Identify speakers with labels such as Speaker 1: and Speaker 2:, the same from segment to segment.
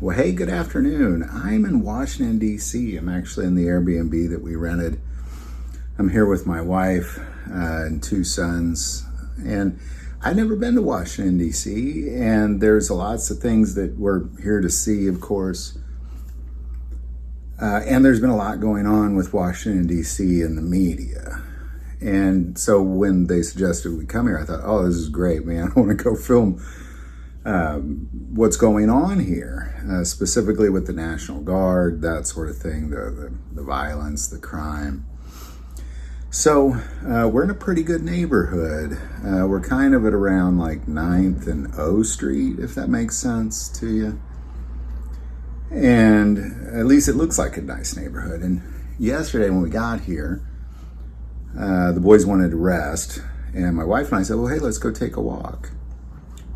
Speaker 1: Well, hey, good afternoon. I'm in Washington, D.C. I'm actually in the Airbnb that we rented. I'm here with my wife and two sons. And I've never been to Washington, D.C., and there's lots of things that we're here to see, of course. And there's been a lot going on with Washington, D.C. in the media. And so when they suggested we come here, I thought, oh, this is great, man. I want to go film what's going on here, specifically with the National Guard, that sort of thing, the violence, the crime. So we're in a pretty good neighborhood. We're kind of at around like 9th and O Street, if that makes sense to you. And at least it looks like a nice neighborhood. And yesterday when we got here, the boys wanted to rest. And my wife and I said, well, hey, let's go take a walk.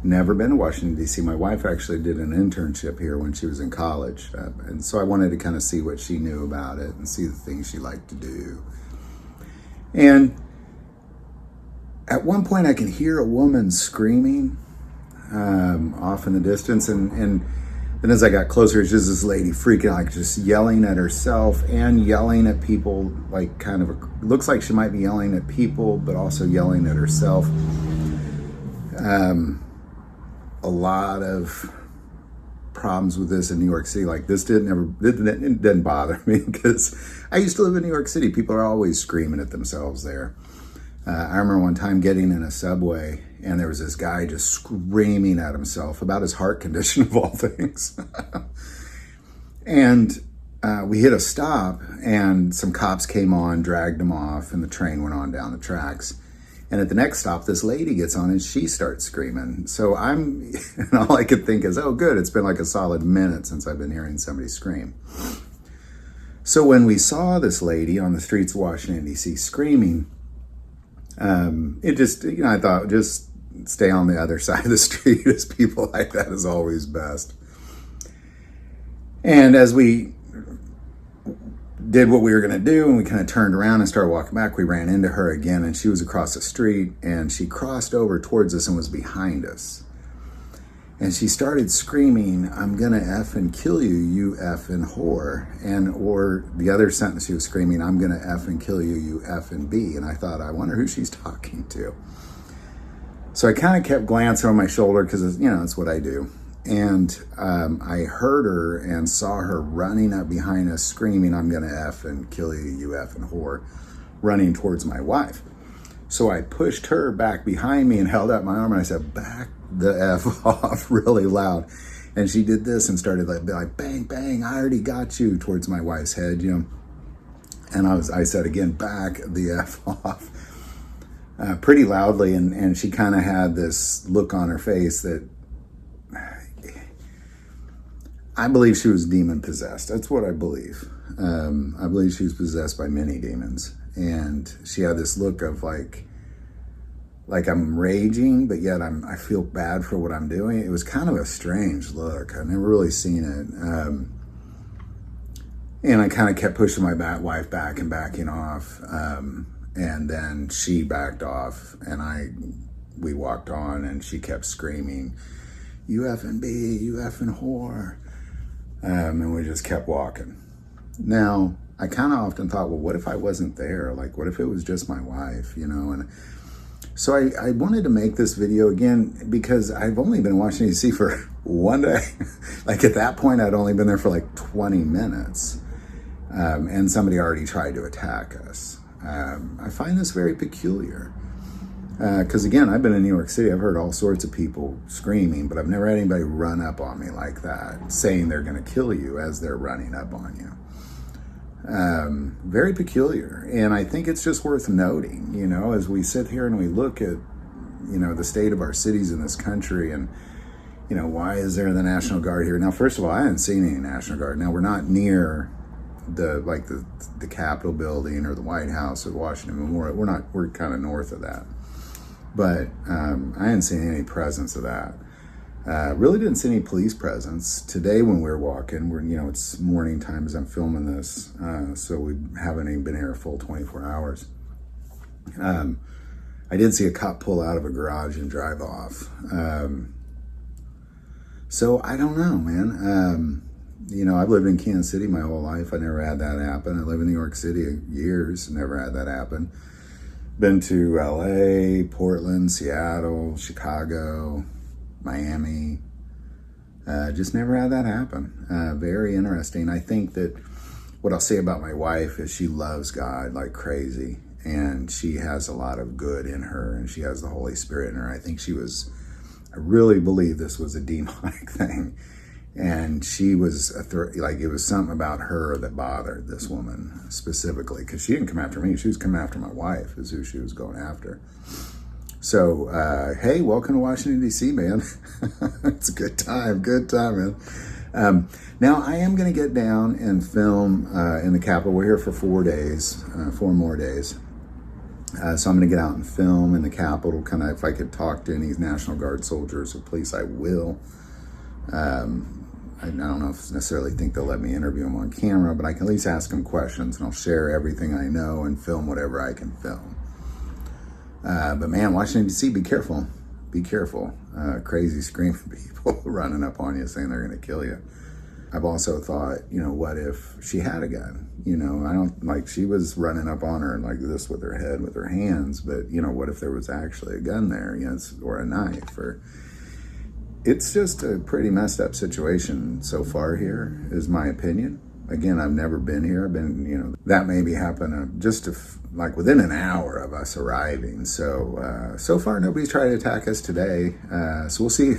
Speaker 1: Never been to Washington, D.C. My wife actually did an internship here when she was in college. And so I wanted to kind of see what she knew about it and see the things she liked to do. And at one point I could hear a woman screaming off in the distance. And then as I got closer, it's just this lady freaking out, like just yelling at herself and yelling at people, like kind of, looks like she might be yelling at people, but also yelling at herself. A lot of problems with this in New York City. Like this didn't bother me because I used to live in New York City. People are always screaming at themselves there. I remember one time getting in a subway and there was this guy just screaming at himself about his heart condition of all things. And we hit a stop and some cops came on, dragged him off, and the train went on down the tracks. And at the next stop, this lady gets on and she starts screaming. So and all I could think is, oh, good, it's been like a solid minute since I've been hearing somebody scream. So when we saw this lady on the streets of Washington, D.C. screaming, it just, I thought just stay on the other side of the street, as people like that is always best. And as we did what we were going to do and we kind of turned around and started walking back, we ran into her again and she was across the street and she crossed over towards us and was behind us. And she started screaming, I'm going to effing kill you, you effing whore. Or the other sentence she was screaming, I'm going to effing kill you, you effing B. And I thought, I wonder who she's talking to. So I kind of kept glancing over my shoulder because, it's what I do. And I heard her and saw her running up behind us screaming, I'm going to effing kill you, you effing whore, running towards my wife. So I pushed her back behind me and held out my arm and I said, back the F off really loud. And she did this and started like bang, bang, I already got you, towards my wife's head, And I said again, back the F off, pretty loudly. And she kind of had this look on her face that, I believe she was demon possessed. That's what I believe. I believe she was possessed by many demons. And she had this look of like I'm raging, but yet I feel bad for what I'm doing. It was kind of a strange look. I've never really seen it. And I kind of kept pushing my wife back and backing off. And then she backed off and we walked on and she kept screaming, you effing B, you effing whore. And we just kept walking. Now, I kind of often thought, well, what if I wasn't there? Like, what if it was just my wife, And so I wanted to make this video again because I've only been in Washington, D.C. for one day. Like at that point, I'd only been there for like 20 minutes. And somebody already tried to attack us. I find this very peculiar. Because again, I've been in New York City. I've heard all sorts of people screaming, but I've never had anybody run up on me like that, saying they're going to kill you as they're running up on you. Very peculiar. And I think it's just worth noting, as we sit here and we look at, the state of our cities in this country and, why is there the National Guard here? Now, first of all, I haven't seen any National Guard. Now, we're not near the Capitol building or the White House or the Washington Memorial. We're kind of north of that. But I hadn't seen any presence of that. Really didn't see any police presence. Today when we were walking, it's morning time as I'm filming this, so we haven't even been here a full 24 hours. I did see a cop pull out of a garage and drive off. So I don't know, man. I've lived in Kansas City my whole life. I never had that happen. I lived in New York City years, never had that happen. Been to LA, Portland, Seattle, Chicago, Miami. Just never had that happen. Very interesting. I think that what I'll say about my wife is she loves God like crazy, and she has a lot of good in her, and she has the Holy Spirit in her. I really believe this was a demonic thing. And she was, it was something about her that bothered this woman specifically, because she didn't come after me. She was coming after my wife, is who she was going after. So, hey, welcome to Washington, D.C., man. It's a good time, man. Now, I am going to get down and film in the Capitol. We're here for 4 days, 4 more days. So I'm going to get out and film in the Capitol. Kind of, if I could talk to any National Guard soldiers or police, I will. I don't know if necessarily think they'll let me interview them on camera, but I can at least ask them questions, and I'll share everything I know and film whatever I can film. But man, Washington, D.C., be careful. Be careful. Crazy screaming people running up on you saying they're going to kill you. I've also thought, what if she had a gun? I don't, like, she was running up on her like this with her head, with her hands, but, what if there was actually a gun there, or a knife, or... It's just a pretty messed up situation so far here, is my opinion. Again, I've never been here. I've been, that maybe happened like within an hour of us arriving. So far nobody's tried to attack us today. So we'll see.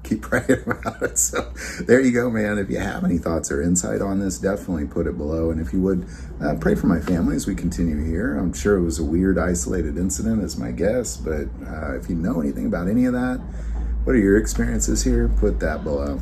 Speaker 1: keep praying about it. So there you go, man. If you have any thoughts or insight on this, definitely put it below. And if you would, pray for my family as we continue here. I'm sure it was a weird, isolated incident, is my guess. But if you know anything about any of that, what are your experiences here? Put that below.